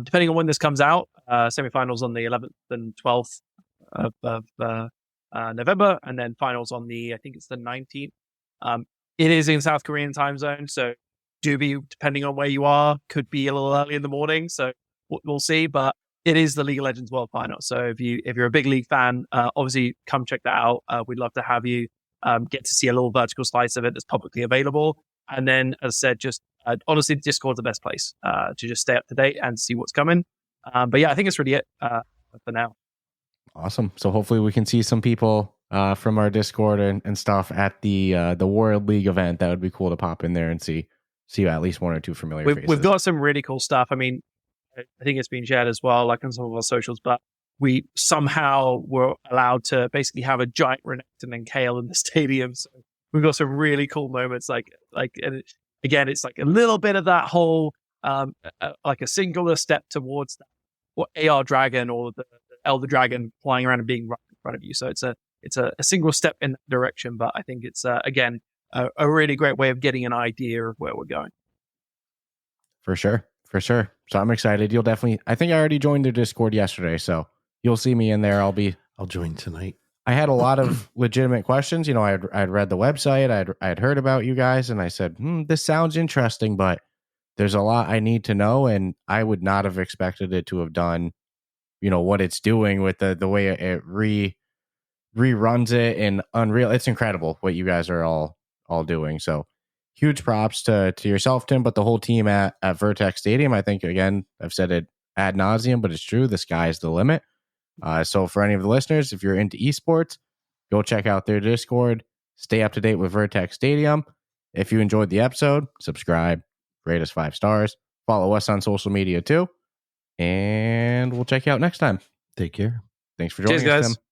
depending on when this comes out, semifinals on the 11th and 12th of November, and then finals on I think it's the 19th. It is in South Korean time zone, so do be, depending on where you are, could be a little early in the morning. So we'll see. But It is the League of Legends World Final. So if you're a big League fan, obviously come check that out. We'd love to have you get to see a little vertical slice of it that's publicly available. And then, as I said, just honestly, Discord's the best place to just stay up to date and see what's coming. But yeah, I think it's really it for now. Awesome. So hopefully we can see some people from our Discord and stuff at the World League event. That would be cool to pop in there and see at least one or two familiar faces. We've got some really cool stuff. I mean, I think it's been shared as well, like on some of our socials, but we somehow were allowed to basically have a giant Renekton and Kale in the stadium. So we've got some really cool moments. And again, it's like a little bit of that whole, like a singular step towards that, or AR Dragon or the Elder Dragon flying around and being right in front of you. So it's a single step in that direction, but I think it's, again, a really great way of getting an idea of where we're going. For sure. So I'm excited. You'll definitely, I think I already joined their Discord yesterday, so you'll see me in there. I'll join tonight. I had a lot of legitimate questions. You know, I'd read the website, I'd heard about you guys, and I said, this sounds interesting, but there's a lot I need to know, and I would not have expected it to have done, you know, what it's doing with the way it reruns it in Unreal. It's incredible what you guys are all doing. So huge props to yourself, Tim, but the whole team at Virtex Stadium. I think, again, I've said it ad nauseum, but it's true. The sky's the limit. So for any of the listeners, if you're into esports, go check out their Discord. Stay up to date with Virtex Stadium. If you enjoyed the episode, subscribe, rate us 5 stars, follow us on social media too, and we'll check you out next time. Take care. Thanks for joining Cheers, us, guys. Tim.